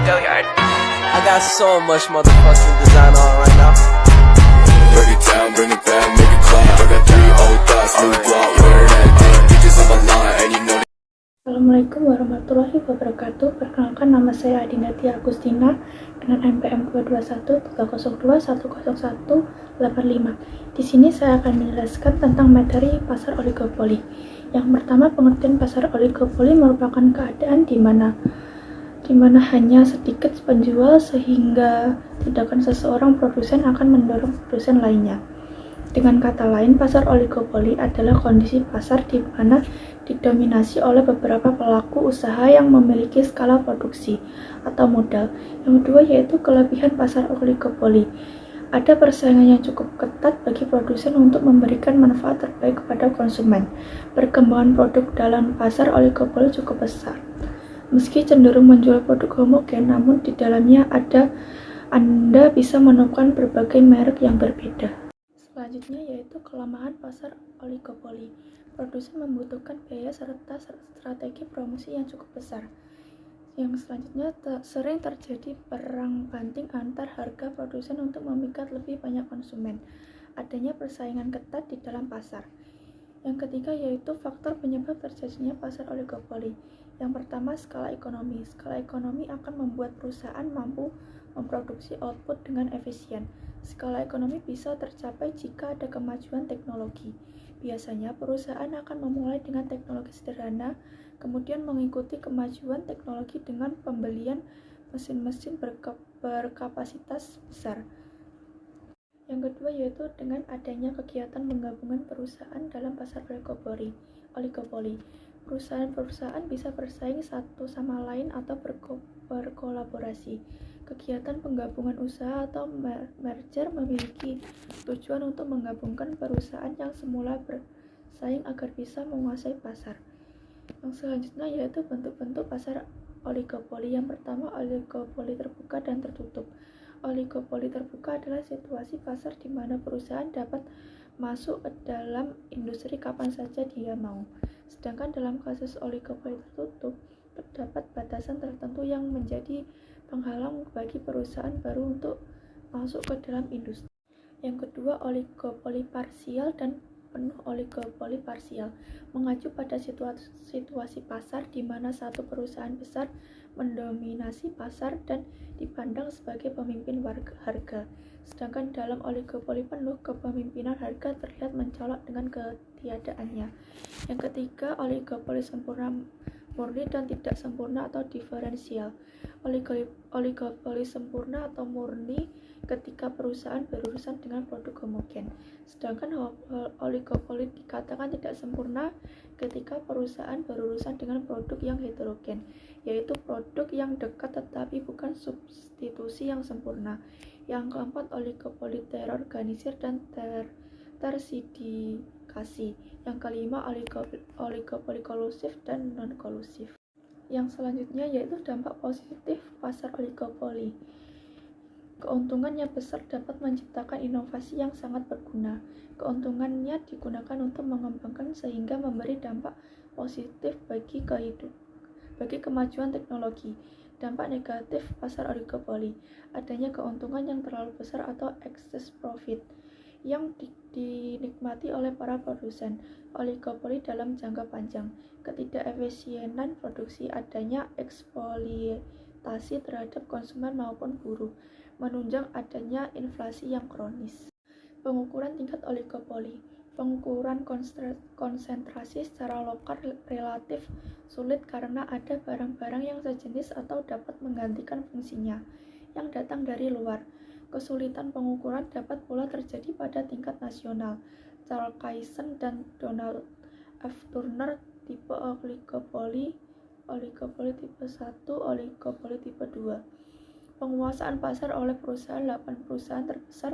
I got so much motherfucking design on right now. Break it down, bring it back, make it clap. I got 3 old thoughts, new guap, wear that thing. Bitches on my line, and you know. Assalamualaikum warahmatullahi wabarakatuh. Perkenalkan, nama saya Adinati Agustina dengan NPM 22130210185. Di sini saya akan menjelaskan tentang materi pasar oligopoli. Yang pertama, pengertian pasar oligopoli merupakan keadaan di mana hanya sedikit penjual sehingga tindakan seseorang produsen akan mendorong produsen lainnya. Dengan kata lain, pasar oligopoli adalah kondisi pasar di mana didominasi oleh beberapa pelaku usaha yang memiliki skala produksi atau modal. Yang kedua yaitu kelebihan pasar oligopoli. Ada persaingan yang cukup ketat bagi produsen untuk memberikan manfaat terbaik kepada konsumen. Perkembangan produk dalam pasar oligopoli cukup besar. Meski cenderung menjual produk homogen, namun di dalamnya Anda bisa menemukan berbagai merek yang berbeda. Selanjutnya yaitu kelemahan pasar oligopoli. Produsen membutuhkan biaya serta strategi promosi yang cukup besar. Yang selanjutnya sering terjadi perang banting antar harga produsen untuk memikat lebih banyak konsumen. Adanya persaingan ketat di dalam pasar. Yang ketiga yaitu faktor penyebab terjadinya pasar oligopoli. Yang pertama, skala ekonomi. Skala ekonomi akan membuat perusahaan mampu memproduksi output dengan efisien. Skala ekonomi bisa tercapai jika ada kemajuan teknologi. Biasanya, perusahaan akan memulai dengan teknologi sederhana, kemudian mengikuti kemajuan teknologi dengan pembelian mesin-mesin berkapasitas besar. Yang kedua yaitu dengan adanya kegiatan penggabungan perusahaan dalam pasar oligopoli. Perusahaan-perusahaan bisa bersaing satu sama lain atau berkolaborasi. Kegiatan penggabungan usaha atau merger memiliki tujuan untuk menggabungkan perusahaan yang semula bersaing agar bisa menguasai pasar. Yang selanjutnya yaitu bentuk-bentuk pasar oligopoli. Yang pertama, oligopoli terbuka dan tertutup. Oligopoli terbuka adalah situasi pasar di mana perusahaan dapat masuk ke dalam industri kapan saja dia mau. Sedangkan dalam kasus oligopoli tertutup, terdapat batasan tertentu yang menjadi penghalang bagi perusahaan baru untuk masuk ke dalam industri. Yang kedua, oligopoli parsial dan penuh. Oligopoli parsial mengacu pada situasi pasar di mana satu perusahaan besar mendominasi pasar dan dipandang sebagai pemimpin harga. Sedangkan dalam oligopoli penuh, kepemimpinan harga terlihat mencolok dengan ketiadaannya. Yang ketiga, oligopoli sempurna murni dan tidak sempurna atau diferensial. Oligopoli sempurna atau murni ketika perusahaan berurusan dengan produk homogen. Sedangkan oligopoli dikatakan tidak sempurna ketika perusahaan berurusan dengan produk yang heterogen, yaitu produk yang dekat tetapi bukan substitusi yang sempurna. Yang keempat, oligopoli terorganisir dan tersindikasi. Yang kelima, oligopoli kolusif dan non-kolusif. Yang selanjutnya yaitu dampak positif pasar oligopoli. Keuntungannya besar dapat menciptakan inovasi yang sangat berguna. Keuntungannya digunakan untuk mengembangkan sehingga memberi dampak positif bagi kemajuan teknologi. Dampak negatif pasar oligopoli, adanya keuntungan yang terlalu besar atau excess profit yang dinikmati oleh para produsen. Oligopoli dalam jangka panjang, ketidakefisienan produksi, adanya eksploitasi terhadap konsumen maupun buruh, menunjang adanya inflasi yang kronis. Pengukuran tingkat oligopoli. Pengukuran konsentrasi secara lokal relatif sulit karena ada barang-barang yang sejenis atau dapat menggantikan fungsinya yang datang dari luar. Kesulitan pengukuran dapat pula terjadi pada tingkat nasional. Charles Kyson dan Donald F. Turner, tipe oligopoli tipe 1, oligopoli tipe 2. Penguasaan pasar oleh perusahaan. 8 perusahaan terbesar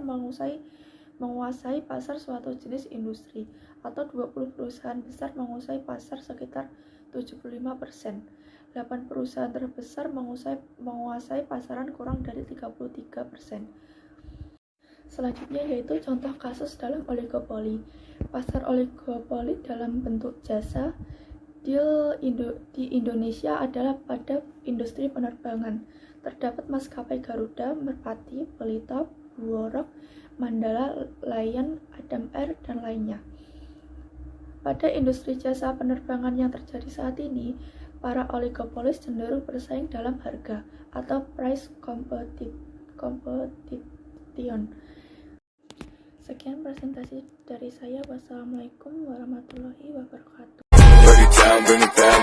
menguasai pasar suatu jenis industri, atau 20 perusahaan besar menguasai pasar sekitar 75%. 8 perusahaan terbesar menguasai pasaran kurang dari 33%. Selanjutnya yaitu contoh kasus dalam oligopoli. Pasar oligopoli dalam bentuk jasa. Deal di Indonesia adalah pada industri penerbangan. terdapat maskapai Garuda, Merpati, Pelita, Bluerock, Mandala, Lion, Adam Air, dan lainnya. Pada industri jasa penerbangan yang terjadi saat ini, para oligopolis cenderung bersaing dalam harga atau price competition. Sekian presentasi dari saya. Wassalamualaikum warahmatullahi wabarakatuh. Break it down, bring it back.